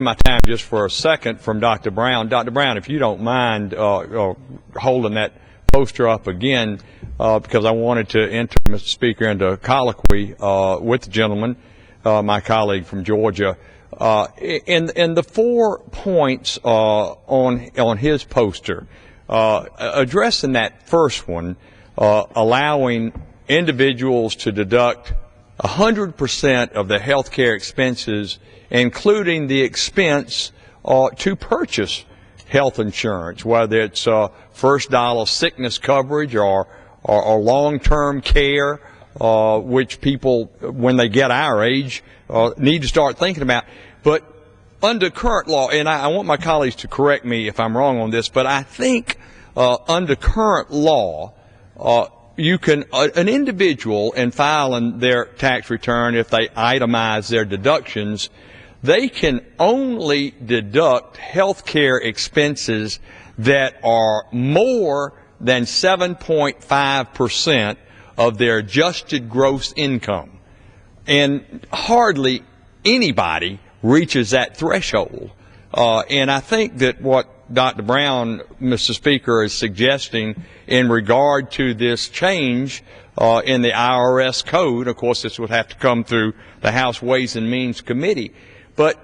my time just for a second from Dr. Brown. Dr. Brown, if you don't mind holding that poster up again, because I wanted to enter, Mr. Speaker, into a colloquy with the gentleman, my colleague from Georgia. In the 4 points on his poster, addressing that first one, allowing individuals to deduct 100% of their health care expenses, including the expense to purchase health insurance, whether it's first dollar sickness coverage or long-term care, which people, when they get our age, need to start thinking about. But under current law, and I want my colleagues to correct me if I'm wrong on this, but I think under current law, you can, an individual in filing their tax return, if they itemize their deductions, they can only deduct health care expenses that are more than 7.5% of their adjusted gross income. And hardly anybody reaches that threshold. And I think that what Dr. Brown, Mr. Speaker, is suggesting in regard to this change in the IRS code, of course this would have to come through the House Ways and Means Committee, but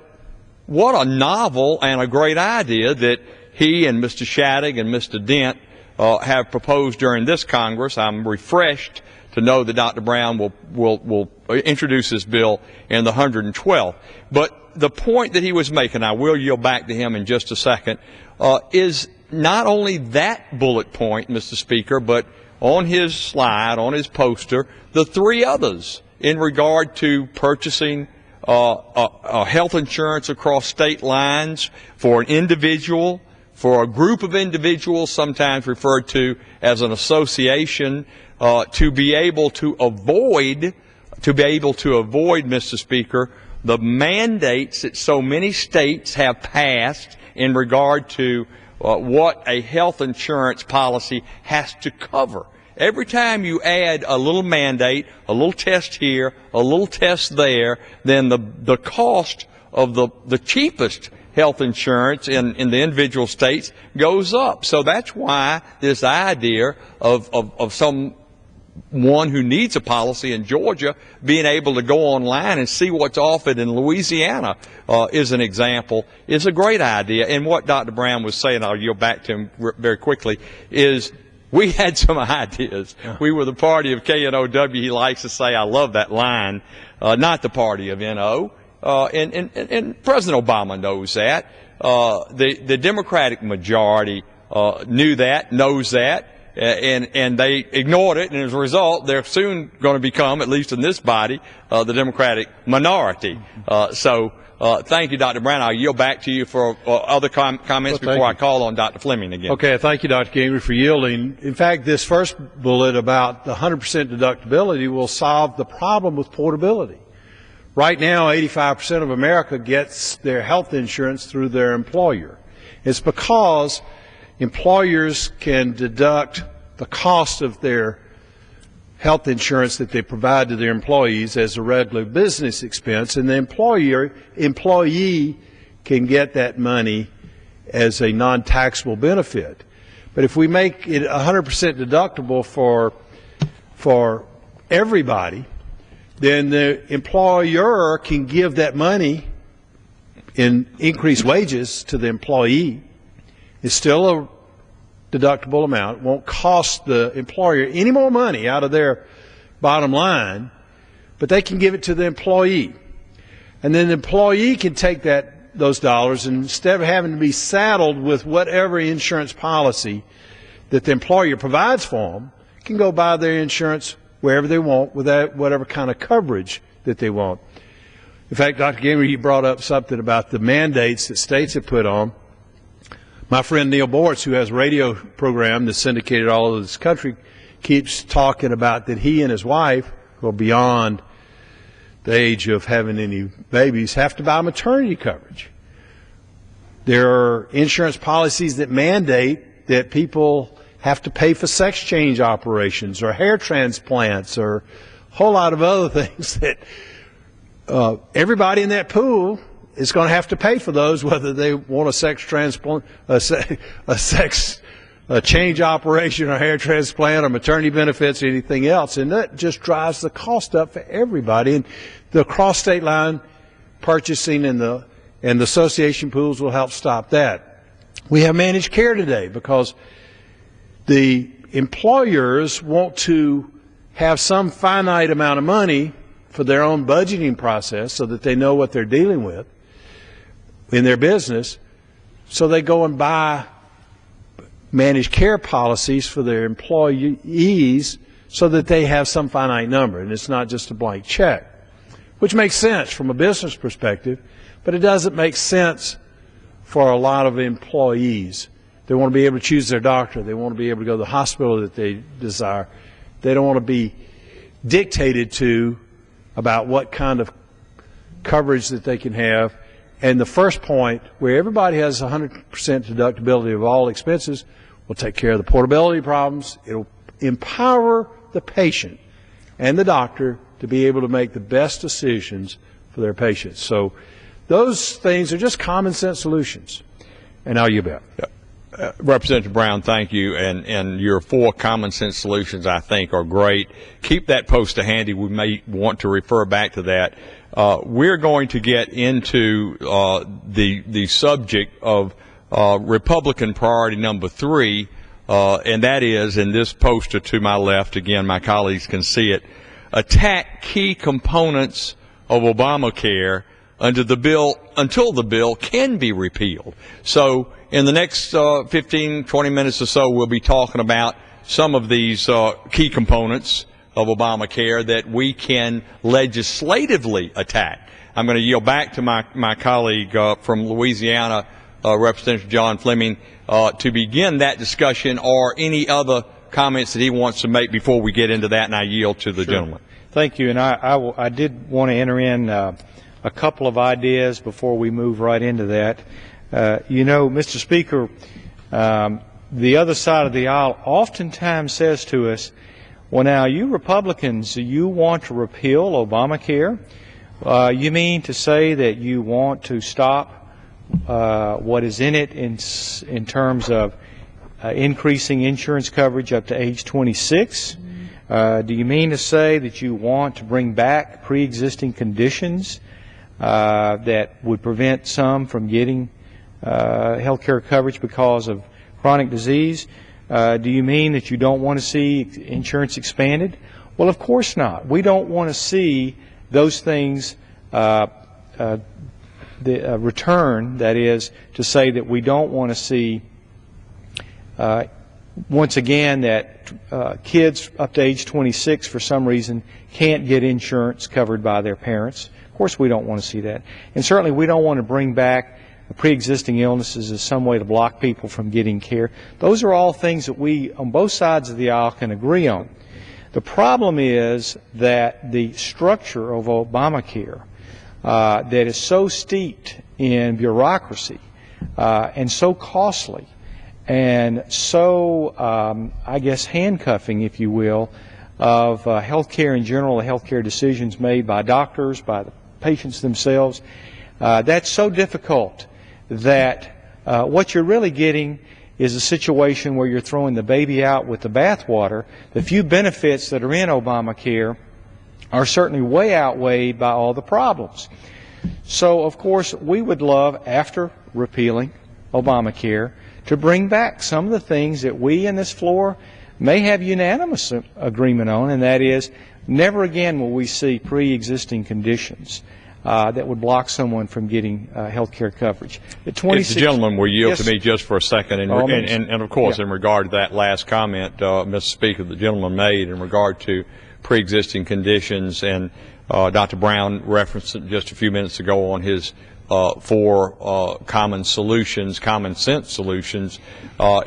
what a novel and a great idea that he and Mr. Shattuck and Mr. Dent have proposed during this Congress. I'm refreshed to know that Dr. Brown will introduce this bill in the 112th. But the point that he was making, I will yield back to him in just a second, is not only that bullet point, Mr. Speaker, but on his slide, on his poster, the 3 others in regard to purchasing health insurance across state lines for an individual, for a group of individuals, sometimes referred to as an association, to be able to avoid, Mr. Speaker, the mandates that so many states have passed in regard to what a health insurance policy has to cover. Every time you add a little mandate, a little test here, a little test there, then the cost of the cheapest health insurance in the individual states goes up. So that's why this idea of someone who needs a policy in Georgia being able to go online and see what's offered in Louisiana is an example, is a great idea. And what Dr. Brown was saying, I'll yield back to him very quickly, is we had some ideas. We were the party of K-N-O-W. He likes to say, I love that line, not the party of N-O. And President Obama knows that. The Democratic majority knew that, knows that, and they ignored it. And as a result, they're soon going to become, at least in this body, the Democratic minority. Thank you, Dr. Brown. I'll yield back to you for other comments before I call on Dr. Fleming again. Okay, thank you, Dr. Gingrey, for yielding. In fact, this first bullet about the 100% deductibility will solve the problem with portability. Right now, 85% of America gets their health insurance through their employer. It's because employers can deduct the cost of their health insurance that they provide to their employees as a regular business expense, and the employee can get that money as a non-taxable benefit. But if we make it 100% deductible for everybody, then the employer can give that money in increased wages to the employee. It's still a deductible amount. It won't cost the employer any more money out of their bottom line, but they can give it to the employee. And then the employee can take those dollars, and instead of having to be saddled with whatever insurance policy that the employer provides for them, can go buy their insurance wherever they want with whatever kind of coverage that they want. In fact, Dr. Gingrey, you brought up something about the mandates that states have put on. My friend Neil Bortz, who has a radio program that's syndicated all over this country, keeps talking about that he and his wife, who are beyond the age of having any babies, have to buy maternity coverage. There are insurance policies that mandate that people have to pay for sex change operations or hair transplants or a whole lot of other things that everybody in that pool is going to have to pay for those, whether they want a sex transplant, a change operation or hair transplant or maternity benefits or anything else. And that just drives the cost up for everybody. And the cross-state line purchasing and the association pools will help stop that. We have managed care today because the employers want to have some finite amount of money for their own budgeting process so that they know what they're dealing with in their business. So they go and buy managed care policies for their employees so that they have some finite number and it's not just a blank check, which makes sense from a business perspective, but it doesn't make sense for a lot of employees. They want to be able to choose their doctor. They want to be able to go to the hospital that they desire. They don't want to be dictated to about what kind of coverage that they can have. And the first point, where everybody has 100% deductibility of all expenses, will take care of the portability problems. It'll empower the patient and the doctor to be able to make the best decisions for their patients. So those things are just common sense solutions. And now you bet. Representative Brown, thank you. And your 4 common sense solutions, I think, are great. Keep that poster handy. We may want to refer back to that. We're going to get into the subject of Republican priority number 3, and that is, in this poster to my left, again, my colleagues can see it, attack key components of Obamacare until the bill can be repealed. So in the next 15, 20 minutes or so, we'll be talking about some of these key components of Obamacare that we can legislatively attack. I'm going to yield back to my colleague from Louisiana, Representative John Fleming, to begin that discussion or any other comments that he wants to make before we get into that, and I yield to the gentleman. Thank you. And I did want to enter in a couple of ideas before we move right into that. Mr. Speaker, the other side of the aisle oftentimes says to us, well, now, you Republicans, you want to repeal Obamacare? You mean to say that you want to stop what is in it in terms of increasing insurance coverage up to age 26? Do you mean to say that you want to bring back pre-existing conditions that would prevent some from getting health care coverage because of chronic disease? Do you mean that you don't want to see insurance expanded? Well, of course not. We don't want to see those things return, that is, to say that we don't want to see, once again, that kids up to age 26 for some reason can't get insurance covered by their parents. Of course we don't want to see that. And certainly we don't want to bring back pre-existing illnesses as some way to block people from getting care. Those are all things that we, on both sides of the aisle, can agree on. The problem is that the structure of Obamacare that is so steeped in bureaucracy and so costly and so, I guess, handcuffing, if you will, of health care in general, health care decisions made by doctors, by the patients themselves, that's so difficult that what you're really getting is a situation where you're throwing the baby out with the bathwater. The few benefits that are in Obamacare are certainly way outweighed by all the problems. So, of course, we would love, after repealing Obamacare, to bring back some of the things that we in this floor may have unanimous agreement on, and that is, never again will we see pre-existing conditions that would block someone from getting health care coverage. If the gentleman will yield to me just for a second, and of course, yeah, in regard to that last comment, Mr. Speaker, the gentleman made in regard to pre-existing conditions, and Dr. Brown referenced it just a few minutes ago on his 4 common sense solutions,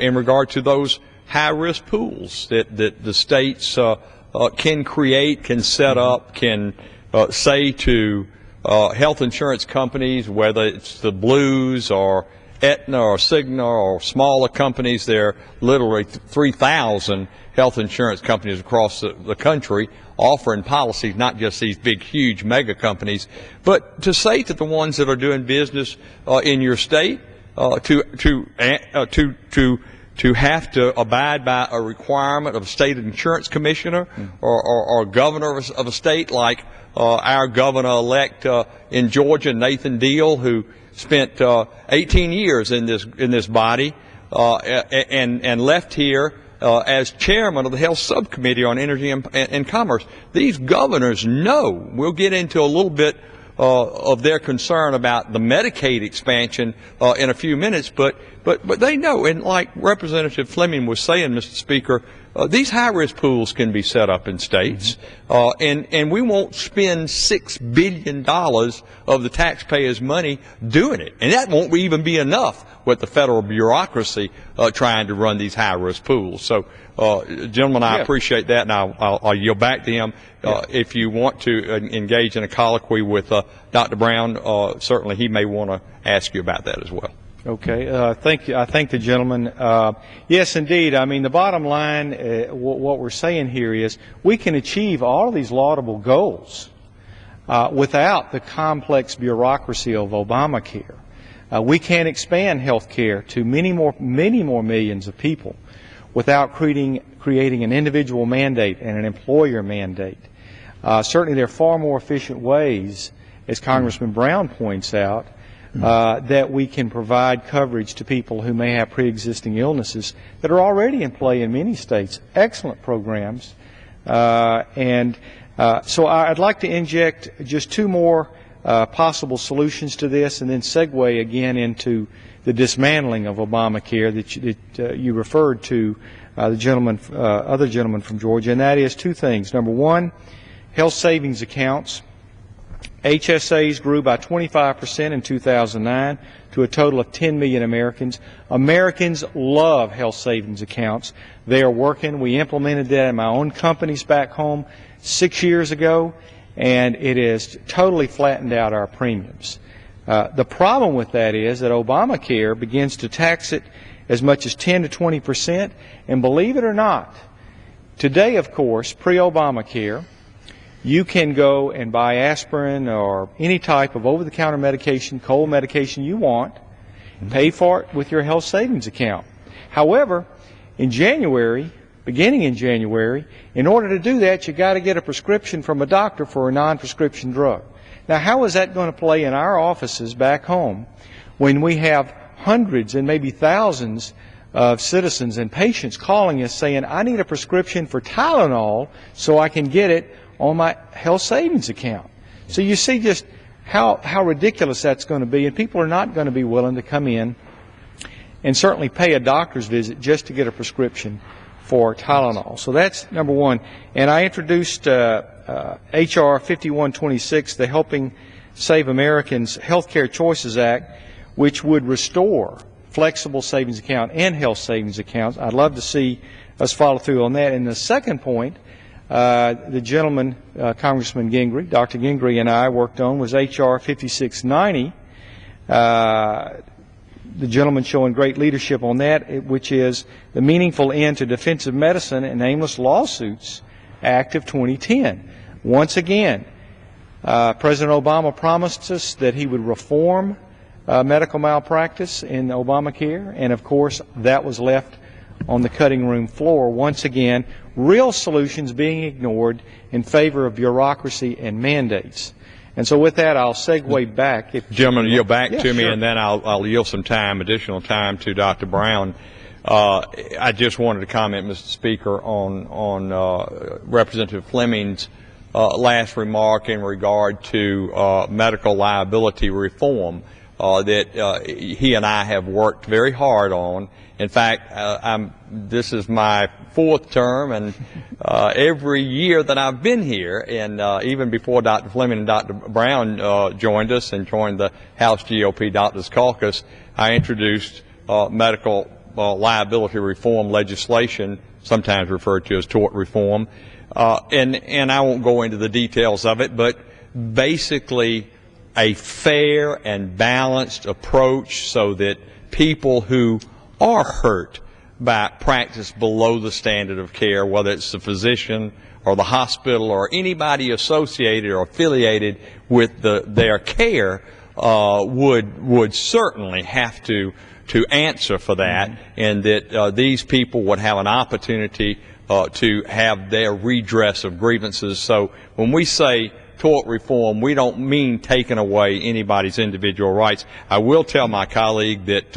in regard to those high-risk pools that the states can create, can set up, can say to health insurance companies, whether it's the Blues or Aetna or Cigna or smaller companies. There are literally 3,000 health insurance companies across the country offering policies, not just these big, huge mega companies. But to say to the ones that are doing business in your state to have to abide by a requirement of a state insurance commissioner or governor of a state like our governor-elect in Georgia, Nathan Deal, who spent 18 years in this body and left here as chairman of the Health Subcommittee on Energy and Commerce. These governors know. We'll get into a little bit of their concern about the Medicaid expansion in a few minutes, but they know. And like Representative Fleming was saying, Mr. Speaker, these high-risk pools can be set up in states, and we won't spend $6 billion of the taxpayers' money doing it. And that won't even be enough with the federal bureaucracy trying to run these high-risk pools. So, gentlemen, I appreciate that, and I'll yield back to him. If you want to engage in a colloquy with Dr. Brown, certainly he may want to ask you about that as well. Okay, thank you. I thank the gentleman. Yes, indeed. I mean, the bottom line, what we're saying here is we can achieve all of these laudable goals without the complex bureaucracy of Obamacare. We can expand health care to many more millions of people without creating an individual mandate and an employer mandate. Certainly, there are far more efficient ways, as Congressman Brown points out, that we can provide coverage to people who may have pre-existing illnesses that are already in play in many states. Excellent programs. So I'd like to inject just two more possible solutions to this and then segue again into the dismantling of Obamacare that you referred to, the gentleman, other gentleman from Georgia, and that is two things. Number one, health savings accounts. HSAs grew by 25% in 2009 to a total of 10 million Americans. Americans love health savings accounts. They are working. We implemented that in my own companies back home 6 years ago, and it has totally flattened out our premiums. The problem with that is that Obamacare begins to tax it as much as 10 to 20%, and believe it or not, today, of course, pre-Obamacare, you can go and buy aspirin or any type of over-the-counter medication, cold medication you want, and pay for it with your health savings account. However, in January, beginning in January, in order to do that, you got to get a prescription from a doctor for a non-prescription drug. Now, how is that going to play in our offices back home when we have hundreds and maybe thousands of citizens and patients calling us saying, I need a prescription for Tylenol so I can get it on my health savings account? So you see just how ridiculous that's going to be, and people are not going to be willing to come in and certainly pay a doctor's visit just to get a prescription for Tylenol. So that's number one. And I introduced H.R. 5126, the Helping Save Americans Healthcare Choices Act, which would restore flexible savings account and health savings accounts. I'd love to see us follow through on that. And the second point, the gentleman, Congressman Gingrey, Dr. Gingrey and I worked on was H.R. 5690. The gentleman showing great leadership on that, which is the Meaningful End to Defensive Medicine and Aimless Lawsuits Act of 2010. Once again, President Obama promised us that he would reform medical malpractice in Obamacare, and of course that was left on the cutting room floor. Once again, real solutions being ignored in favor of bureaucracy and mandates. And so with that, I'll segue back. Gentlemen, yield back to me, sure. and then I'll yield some time, additional time, to Dr. Brown. I just wanted to comment, Mr. Speaker, on Representative Fleming's last remark in regard to medical liability reform that he and I have worked very hard on. In fact, this is my fourth term, and every year that I've been here, and even before Dr. Fleming and Dr. Brown joined us and joined the House GOP Doctors Caucus, I introduced medical liability reform legislation, sometimes referred to as tort reform, and I won't go into the details of it, but basically a fair and balanced approach so that people who are hurt by practice below the standard of care, whether it's the physician or the hospital or anybody associated or affiliated with their care, would certainly have to answer for that, and that these people would have an opportunity to have their redress of grievances. So when we say tort reform, we don't mean taking away anybody's individual rights. I will tell my colleague that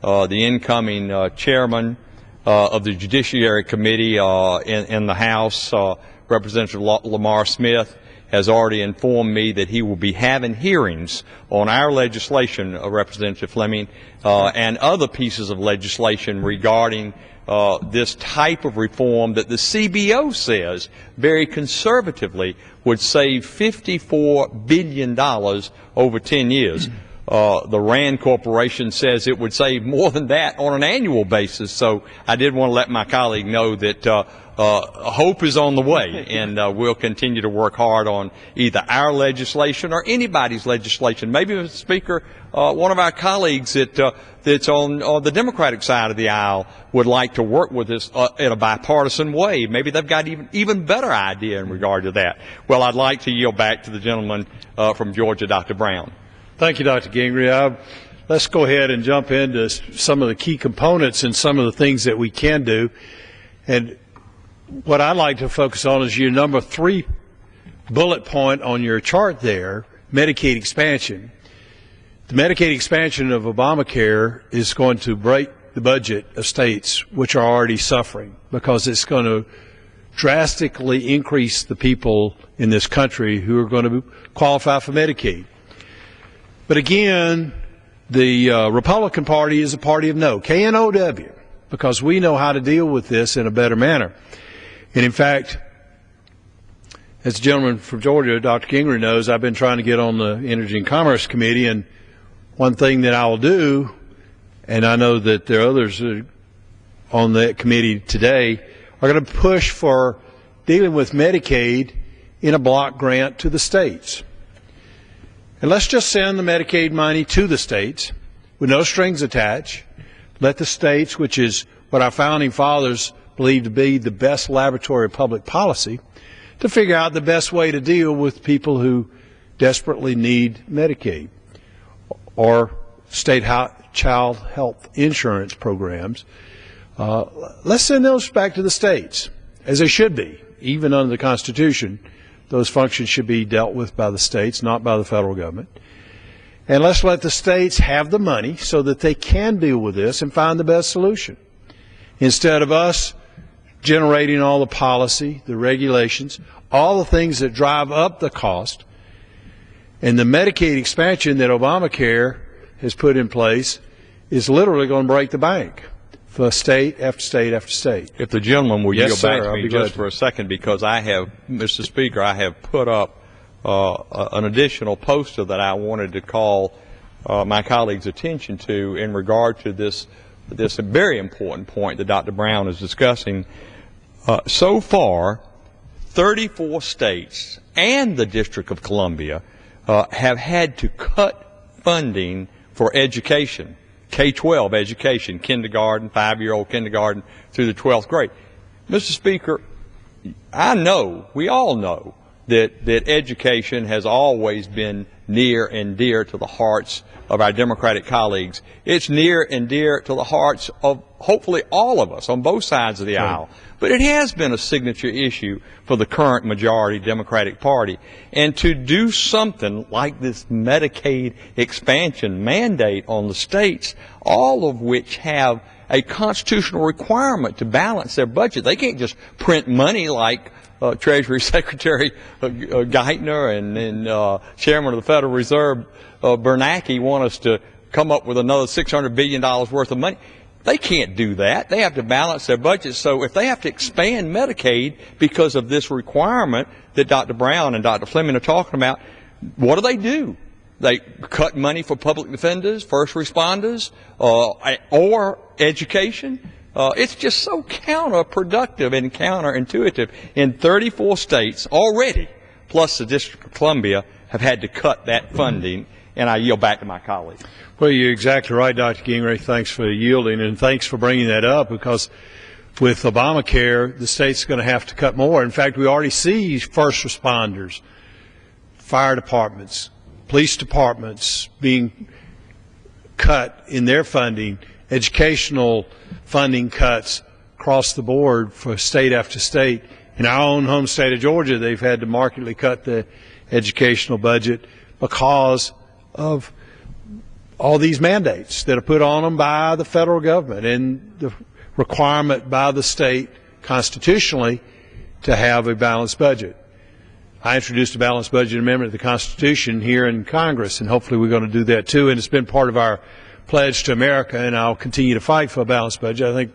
the incoming chairman of the Judiciary Committee in the House, Representative Lamar Smith, has already informed me that he will be having hearings on our legislation, Representative Fleming, and other pieces of legislation regarding this type of reform that the CBO says very conservatively would save $54 billion over 10 years. The RAND Corporation says it would save more than that on an annual basis. So I did want to let my colleague know that hope is on the way, and we'll continue to work hard on either our legislation or anybody's legislation. Maybe, Mr. Speaker, one of our colleagues that's on the Democratic side of the aisle would like to work with us in a bipartisan way. Maybe they've got even better idea in regard to that. Well, I'd like to yield back to the gentleman from Georgia, Dr. Broun. Thank you, Dr. Gingrey. Let's go ahead and jump into some of the key components and some of the things that we can do. And what I'd like to focus on is your number 3 bullet point on your chart there, Medicaid expansion. The Medicaid expansion of Obamacare is going to break the budget of states which are already suffering, because it's going to drastically increase the people in this country who are going to qualify for Medicaid. But again, the Republican Party is a party of no, K-N-O-W, because we know how to deal with this in a better manner. And in fact, as the gentleman from Georgia, Dr. Gingrey, knows, I've been trying to get on the Energy and Commerce Committee, and one thing that I will do, and I know that there are others on that committee today, are going to push for dealing with Medicaid in a block grant to the states. And let's just send the Medicaid money to the states with no strings attached. Let the states, which is what our founding fathers believed to be the best laboratory of public policy, to figure out the best way to deal with people who desperately need Medicaid or state child health insurance programs. Let's send those back to the states, as they should be. Even under the Constitution, those functions should be dealt with by the states, not by the federal government. And let's let the states have the money so that they can deal with this and find the best solution, instead of us generating all the policy, the regulations, all the things that drive up the cost. And the Medicaid expansion that Obamacare has put in place is literally going to break the bank for state after state after state. If the gentleman will yield back to me just glad for a second, because I have, Mr. Speaker, I have put up an additional poster that I wanted to call my colleagues' attention to in regard to this very important point that Dr. Brown is discussing. So far, 34 states and the District of Columbia have had to cut funding for education, K-12 education, kindergarten, 5-year-old kindergarten through the 12th grade. Mr. Speaker, I know, we all know, that education has always been near and dear to the hearts of our Democratic colleagues. It's near and dear to the hearts of hopefully all of us on both sides of the aisle. But it has been a signature issue for the current majority Democratic Party. And to do something like this Medicaid expansion mandate on the states, all of which have a constitutional requirement to balance their budget. They can't just print money like Treasury Secretary Geithner and Chairman of the Federal Reserve Bernanke want us to come up with another $600 billion worth of money. They can't do that. They have to balance their budget. So if they have to expand Medicaid because of this requirement that Dr. Brown and Dr. Fleming are talking about, what do? They cut money for public defenders, first responders, or education. It's just so counterproductive and counterintuitive. In 34 states already, plus the District of Columbia, have had to cut that funding. And I yield back to my colleague. Well, you're exactly right, Dr. Gingrey. Thanks for yielding, and thanks for bringing that up, because with Obamacare, the state's going to have to cut more. In fact, we already see first responders, fire departments, police departments being cut in their funding, educational funding cuts across the board for state after state. In our own home state of Georgia, they've had to markedly cut the educational budget because of all these mandates that are put on them by the federal government and the requirement by the state constitutionally to have a balanced budget. I introduced a balanced budget amendment to the Constitution here in Congress, and hopefully we're going to do that too, and it's been part of our pledge to America, and I'll continue to fight for a balanced budget. I think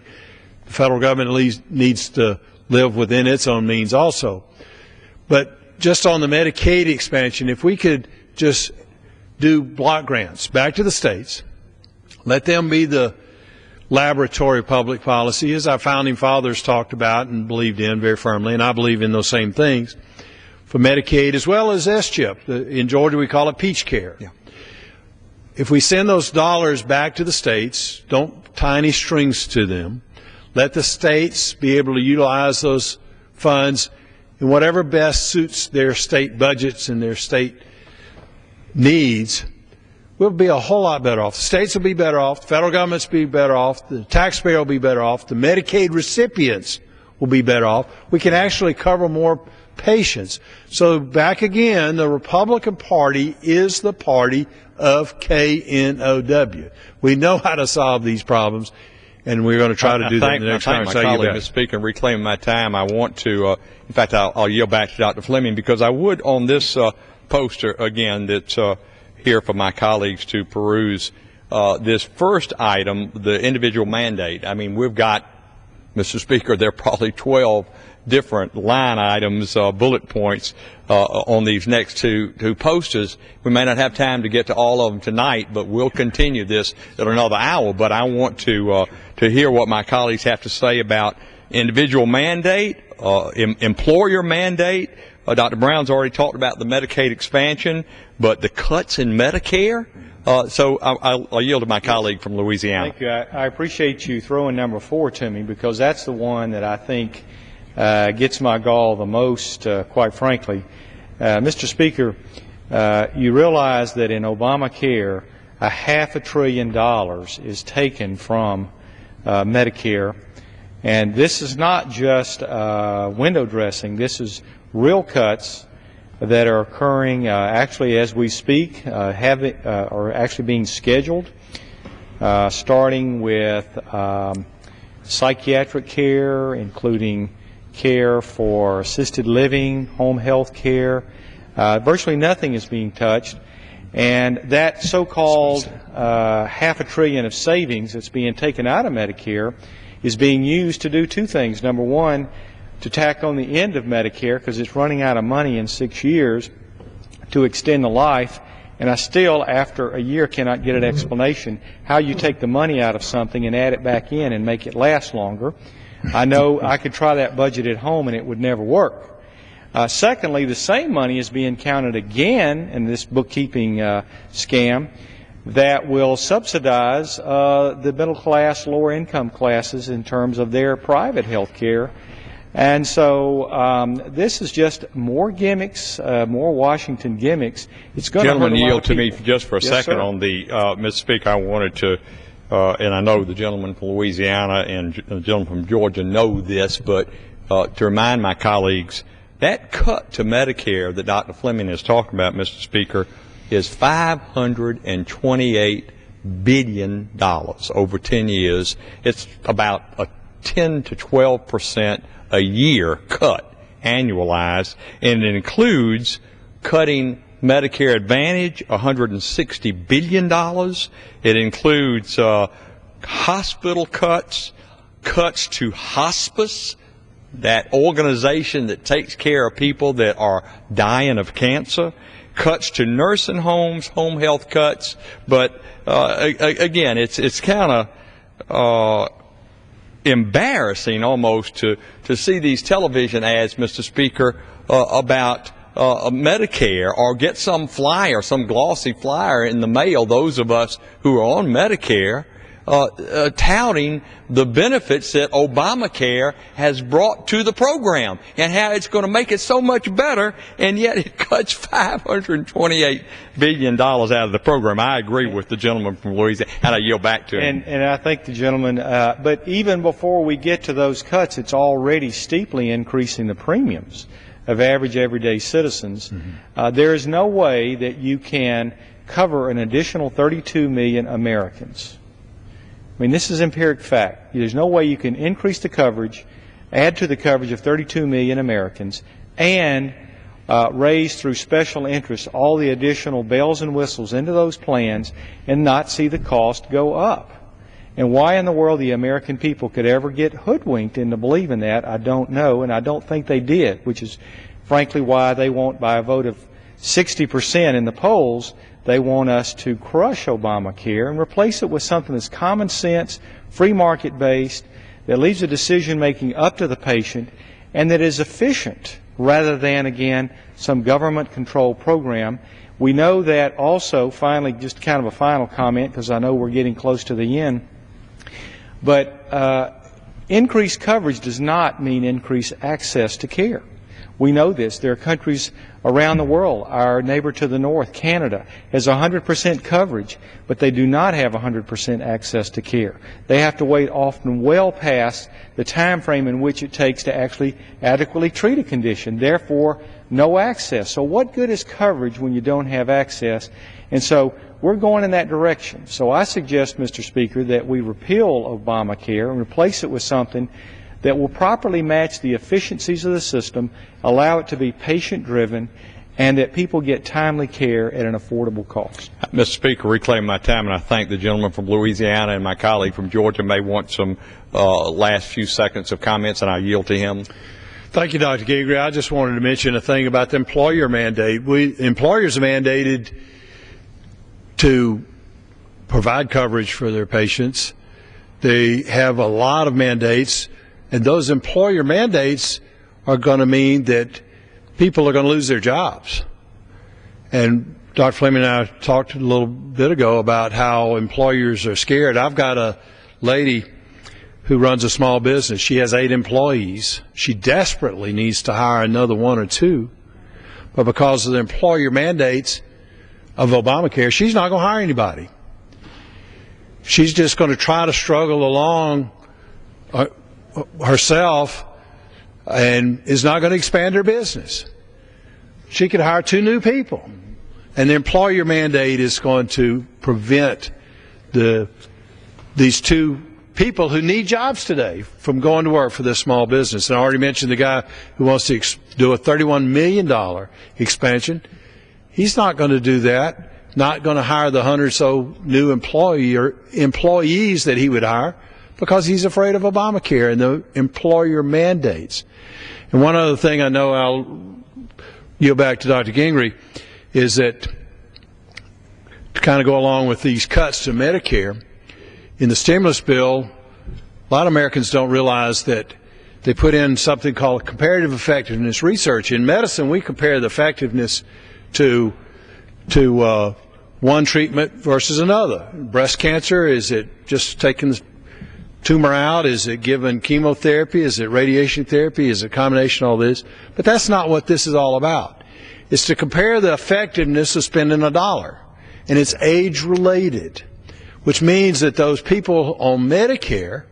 the federal government at least needs to live within its own means also. But just on the Medicaid expansion, if we could just do block grants back to the states, let them be the laboratory of public policy, as our founding fathers talked about and believed in very firmly, and I believe in those same things, for Medicaid as well as S-CHIP. In Georgia, we call it Peach Care. Yeah. If we send those dollars back to the states, don't tie any strings to them, let the states be able to utilize those funds in whatever best suits their state budgets and their state needs, we'll be a whole lot better off. The states will be better off, the federal governments will be better off, the taxpayer will be better off, the Medicaid recipients will be better off. We can actually cover more patients. So back again, the Republican Party is the party of KNOW. We know how to solve these problems, and we're going to try to do that in the next Congress. I thank my colleague, Mr. Speaker, and reclaiming my time. I want to, in fact, I'll yield back to Dr. Fleming, because I would, on this poster, again, that's here for my colleagues to peruse, this first item, the individual mandate. I mean, we've got, Mr. Speaker, there are probably 12 different line items, bullet points on these next two posters. We may not have time to get to all of them tonight, but we'll continue this at another hour. But I want to hear what my colleagues have to say about individual mandate, employer mandate. Dr. Brown's already talked about the Medicaid expansion, but the cuts in Medicare. So I'll yield to my colleague from Louisiana. Thank you. I appreciate you throwing number 4 to me, because that's the one that I think gets my gall the most, quite frankly. Mr. Speaker, you realize that in Obamacare, $500 billion is taken from Medicare, and this is not just window dressing. This is real cuts that are occurring actually as we speak, are actually being scheduled, starting with psychiatric care, including care for assisted living, home health care. Virtually nothing is being touched, and that so-called $500 billion of savings that's being taken out of Medicare is being used to do two things. Number one, to tack on the end of Medicare, because it's running out of money in 6 years, to extend the life. And I still, after a year, cannot get an explanation how you take the money out of something and add it back in and make it last longer. I know I could try that budget at home and it would never work. Secondly, the same money is being counted again in this bookkeeping scam that will subsidize the middle class, lower income classes in terms of their private health care. And so this is just more gimmicks, more Washington gimmicks. It's going to hurt a lot of people. Yield to me just for a second sir. On the, Mr. Speaker, I wanted to, and I know the gentleman from Louisiana and the gentleman from Georgia know this, but to remind my colleagues, that cut to Medicare that Dr. Fleming is talking about, Mr. Speaker, is $528 billion over 10 years. It's about a 10 to 12% a year cut, annualized, and it includes cutting Medicare Advantage, $160 billion. It includes hospital cuts, cuts to hospice, that organization that takes care of people that are dying of cancer, cuts to nursing homes, home health cuts. But again, it's kind of embarrassing almost to see these television ads, Mr. Speaker, about Medicare or get some flyer, some glossy flyer in the mail, those of us who are on Medicare, touting the benefits that Obamacare has brought to the program and how it's going to make it so much better, and yet it cuts $528 billion out of the program. I agree with the gentleman from Louisiana, and I yield back to him. And I think the gentleman, but even before we get to those cuts, it's already steeply increasing the premiums of average everyday citizens. There is no way that you can cover an additional 32 million Americans. I mean, this is empiric fact. There's no way you can increase the coverage, add to the coverage of 32 million Americans, and raise through special interest all the additional bells and whistles into those plans and not see the cost go up. And why in the world the American people could ever get hoodwinked into believing that, I don't know, and I don't think they did, which is frankly why they want, by a vote of 60% in the polls, they want us to crush Obamacare and replace it with something that's common sense, free market based, that leaves the decision making up to the patient, and that is efficient rather than, again, some government controlled program. We know that also, finally, just kind of a final comment, because I know we're getting close to the end, but increased coverage does not mean increased access to care. We know this. There are countries around the world. Our neighbor to the north, Canada, has 100% coverage, but they do not have 100% access to care. They have to wait often well past the time frame in which it takes to actually adequately treat a condition. Therefore, no access. So what good is coverage when you don't have access? And so we're going in that direction. So I suggest, Mr. Speaker, that we repeal Obamacare and replace it with something that will properly match the efficiencies of the system, allow it to be patient-driven, and that people get timely care at an affordable cost. Mr. Speaker, reclaim my time, and I thank the gentleman from Louisiana, and my colleague from Georgia may want some last few seconds of comments, and I yield to him. Thank you, Dr. Gingrey. I just wanted to mention a thing about the employer mandate. Employers are mandated to provide coverage for their patients. They have a lot of mandates, and those employer mandates are going to mean that people are going to lose their jobs. And Dr. Fleming and I talked a little bit ago about how employers are scared. I've got a lady who runs a small business. She has 8 employees. She desperately needs to hire another 1 or 2. But because of the employer mandates of Obamacare, she's not going to hire anybody. She's just going to try to struggle along herself and is not going to expand her business. She could hire 2 new people. And the employer mandate is going to prevent these 2 people who need jobs today from going to work for this small business. And I already mentioned the guy who wants to do a $31 million expansion. He's not going to do that, not going to hire the 100 or so new employees that he would hire, because he's afraid of Obamacare and the employer mandates. And one other thing I know, I'll yield back to Dr. Gingrey, is that to kind of go along with these cuts to Medicare, in the stimulus bill, a lot of Americans don't realize that they put in something called comparative effectiveness research. In medicine, we compare the effectiveness to one treatment versus another. Breast cancer, is it just taking the tumor out? Is it given chemotherapy? Is it radiation therapy? Is it a combination of all this? But that's not what this is all about. It's to compare the effectiveness of spending $1. And it's age-related, which means that those people on Medicare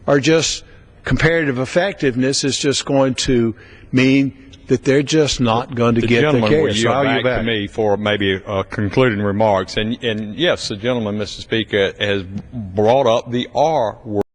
are just, comparative effectiveness is just going to mean that they're just not going to get the care. So I'll yield back to me for maybe concluding remarks. And yes, the gentleman, Mr. Speaker, has brought up the R word.